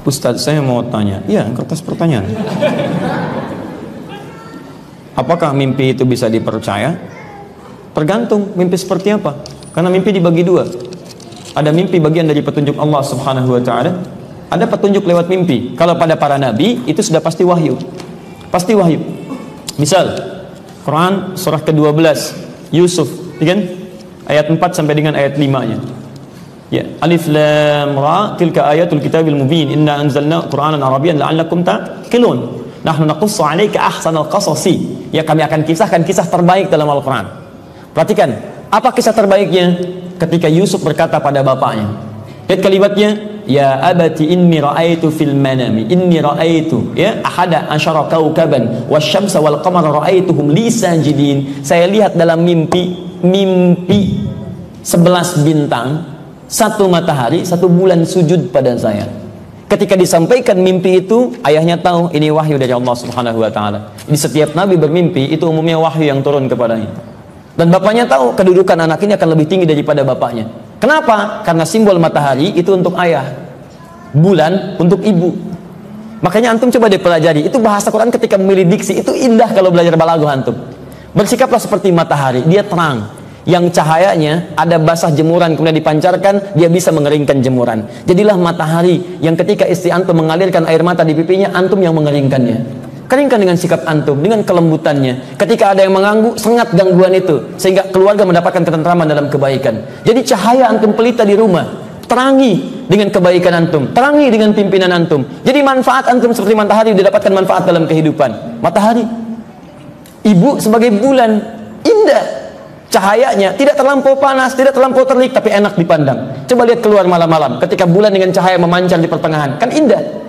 Ustadz, saya mau tanya. Iya, kertas pertanyaan. Apakah mimpi itu bisa dipercaya? Tergantung mimpi seperti apa. Karena mimpi dibagi dua. Ada mimpi bagian dari petunjuk Allah Subhanahu wa ta'ala. Ada petunjuk lewat mimpi. Kalau pada para nabi itu sudah pasti wahyu. Pasti wahyu. Misal Quran surah ke-12 Yusuf, kan? Ayat 4 sampai dengan ayat 5-nya. Ya, Alif Lam Ra, tilka ayatul kitabil mubin, inna anzalna Qur'anan Arabiyyan la'allakum taqilun. Nahnu naqussu 'alaika ahsanal qasasi. Ya, kami akan kisahkan kisah terbaik dalam Al-Qur'an. Perhatikan, apa kisah terbaiknya? Ketika Yusuf berkata pada bapaknya. Lihat kalimatnya, ya abati inni ra'aitu fil manami, inni ra'aitu ya ahada asyara kaukaban wasyamsa wal qamara ra'aituhum li sajidin. Saya lihat dalam mimpi 11 bintang, 1 matahari, 1 bulan sujud pada saya. Ketika disampaikan mimpi itu, ayahnya tahu ini wahyu dari Allah Subhanahu wa ta'ala. Di setiap nabi bermimpi itu umumnya wahyu yang turun kepadanya. Dan bapaknya tahu kedudukan anak ini akan lebih tinggi daripada bapaknya. Kenapa? Karena simbol matahari itu untuk ayah, bulan untuk ibu. Makanya antum coba dipelajari, itu bahasa Quran ketika memilih diksi itu indah. Kalau belajar balaghah antum, bersikaplah seperti matahari, dia terang, yang cahayanya ada basah jemuran kemudian dipancarkan, dia bisa mengeringkan jemuran. Jadilah matahari yang ketika istri antum mengalirkan air mata di pipinya, antum yang mengeringkannya. Keringkan dengan sikap antum, dengan kelembutannya. Ketika ada yang mengganggu, sengat gangguan itu, sehingga keluarga mendapatkan ketentraman dalam kebaikan. Jadi cahaya antum pelita di rumah, terangi dengan kebaikan antum, terangi dengan pimpinan antum. Jadi manfaat antum seperti matahari, didapatkan manfaat dalam kehidupan. Matahari, ibu sebagai bulan, indah cahayanya, tidak terlampau panas, tidak terlampau terik, tapi enak dipandang. Coba lihat keluar malam-malam, ketika bulan dengan cahaya memancar di pertengahan, kan indah.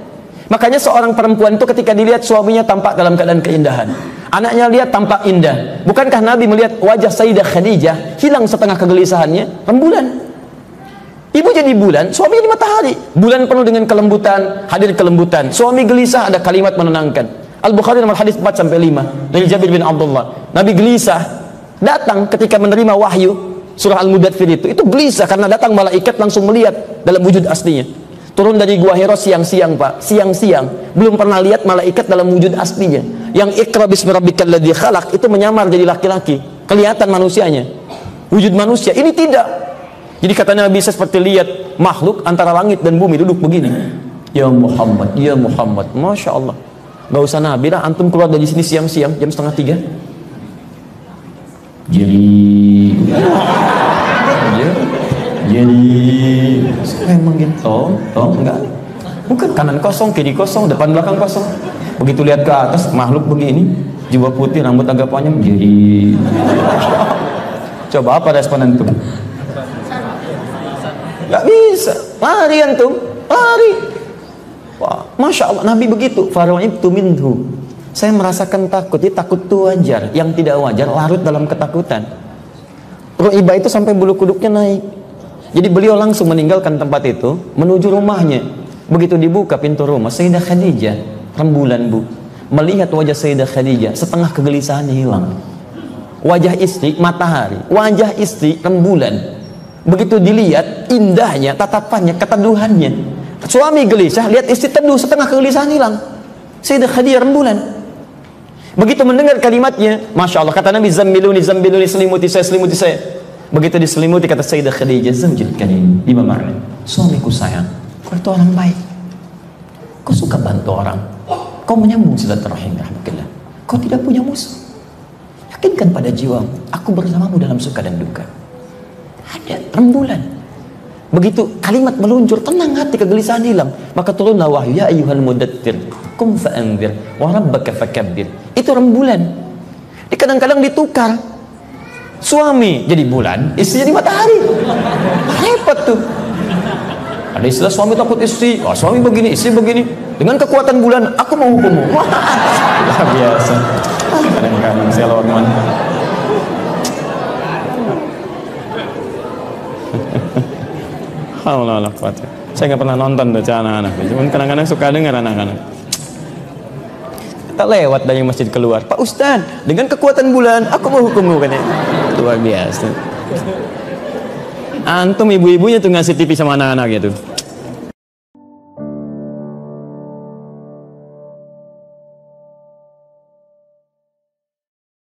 Makanya seorang perempuan itu ketika dilihat suaminya tampak dalam keadaan keindahan, anaknya lihat tampak indah. Bukankah Nabi melihat wajah Sayyidah Khadijah hilang setengah kegelisahannya? Rembulan. Ibu jadi bulan, suami jadi matahari. Bulan penuh dengan kelembutan, hadir kelembutan. Suami gelisah, ada kalimat menenangkan. Al-Bukhari nomor hadis 4 sampai 5 dari Jabir bin Abdullah. Nabi gelisah datang ketika menerima wahyu surah Al-Mudaththir itu gelisah karena datang malaikat langsung melihat dalam wujud aslinya. Turun dari Gua Hira siang-siang, Pak. Siang-siang. Belum pernah lihat malaikat dalam wujud aslinya. Yang Iqra bismi rabbikal ladzi khalaq itu menyamar jadi laki-laki. Kelihatan manusianya. Wujud manusia. Ini tidak. Jadi kata Nabi, bisa seperti lihat makhluk antara langit dan bumi duduk begini. Ya Muhammad, ya Muhammad. Masya Allah. Gak usah Nabi lah, antum keluar dari sini siang-siang jam 2:30. Jadi emang gitu, enggak, bukan kanan kosong, kiri kosong, depan belakang kosong. Begitu lihat ke atas, makhluk begini, jubah putih, rambut agak panjang. Jadi, coba apa respon antum? Gak bisa, lari antum, lari. Wah, masya Allah, Nabi begitu. Faru'ibtu minhu. Saya merasakan takut. Jadi takut itu wajar, yang tidak wajar larut dalam ketakutan. Ru'ibah itu sampai bulu kuduknya naik. Jadi beliau langsung meninggalkan tempat itu menuju rumahnya. Begitu dibuka pintu rumah, Sayyidah Khadijah, rembulan bu, melihat wajah Sayyidah Khadijah, setengah kegelisahannya hilang. Wajah istri matahari, wajah istri rembulan. Begitu dilihat indahnya, tatapannya, keteduhannya. Suami gelisah, lihat istri teduh, setengah kegelisahan hilang. Sayyidah Khadijah rembulan. Begitu mendengar kalimatnya, masya Allah, kata Nabi, zammiluni, zammiluni, selimuti saya. Begitu diselimuti, kata Sayyidah Khadijah, zawjil karim, di mana? Suamiku sayang, kau itu orang baik, kau suka bantu orang, kau menyambung silaturahim, rahmatullah, kau tidak punya musuh. Yakinkan pada jiwamu, aku bersamamu dalam suka dan duka. Ada rembulan. Begitu kalimat meluncur, tenang hati, kegelisahan hilang. Maka turunlah wahyu, ya ayyuhal mudaththir, qum fa'anzir, wa rabbaka fakabbir. Itu rembulan. Kadang-kadang ditukar. Suami jadi bulan, istri jadi matahari. Repot tuh. Ada istilah suami takut istri. Oh, suami begini, istri begini. Dengan kekuatan bulan, aku mau hukummu. Wah, luar biasa. Kadang-kadang saya lawan mana. Allah kuat. Saya nggak pernah nonton tuh anak-anak. Cuman kadang-kadang suka dengar anak-anak. Tak lewat dari masjid keluar, Pak Ustaz, dengan kekuatan bulan aku mau hukummu, kan ya. Luar biasa. Antum ibu-ibunya tuh ngasih TV sama anak-anaknya tuh.